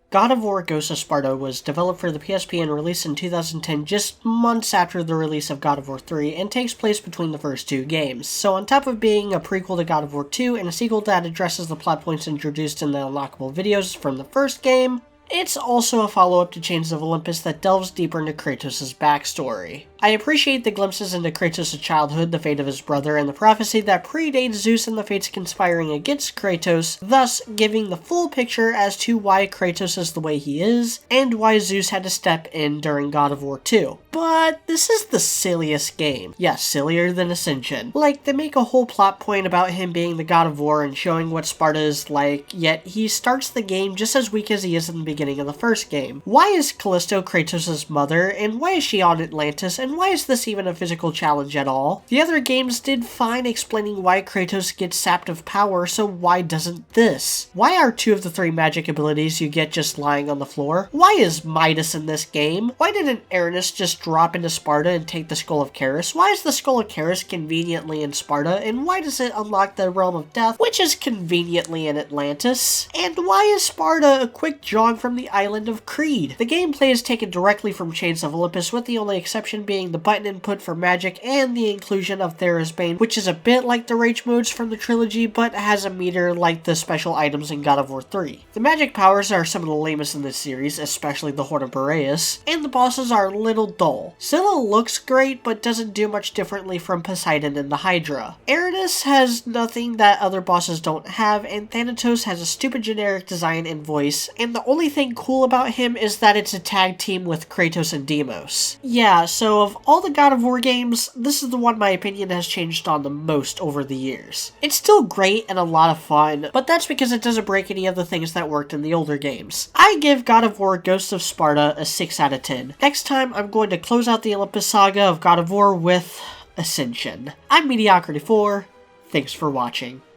God of War Ghosts of Sparta was developed for the PSP and released in 2010, just months after the release of God of War 3, and takes place between the first two games. So on top of being a prequel to God of War 2 and a sequel that addresses the plot points introduced in the unlockable videos from the first game, it's also a follow-up to Chains of Olympus that delves deeper into Kratos' backstory. I appreciate the glimpses into Kratos' childhood, the fate of his brother, and the prophecy that predates Zeus and the Fates conspiring against Kratos, thus giving the full picture as to why Kratos is the way he is, and why Zeus had to step in during God of War 2. But this is the silliest game. Yes, sillier than Ascension. Like, they make a whole plot point about him being the god of war and showing what Sparta is like, yet he starts the game just as weak as he is in the beginning of the first game. Why is Callisto Kratos' mother, and why is she on Atlantis, and why is this even a physical challenge at all? The other games did fine explaining why Kratos gets sapped of power, so why doesn't this? Why are 2 of the 3 magic abilities you get just lying on the floor? Why is Midas in this game? Why didn't Erinus just drop into Sparta and take the Skull of Charis? Why is the Skull of Charis conveniently in Sparta, and why does it unlock the Realm of Death, which is conveniently in Atlantis? And why is Sparta a quick jog from the island of Crete? The gameplay is taken directly from Chains of Olympus, with the only exception being the button input for magic and the inclusion of Thera's Bane, which is a bit like the rage modes from the trilogy, but has a meter like the special items in God of War 3. The magic powers are some of the lamest in this series, especially the Horde of Boreas, and the bosses are a little dull. Scylla looks great, but doesn't do much differently from Poseidon and the Hydra. Erinus has nothing that other bosses don't have, and Thanatos has a stupid generic design and voice, and the only thing cool about him is that it's a tag team with Kratos and Deimos. Yeah, so of all the God of War games, this is the one my opinion has changed on the most over the years. It's still great and a lot of fun, but that's because it doesn't break any of the things that worked in the older games. I give God of War Ghosts of Sparta a 6 out of 10. Next time, I'm going to close out the Olympus saga of God of War with Ascension. I'm Mediocrity4, thanks for watching.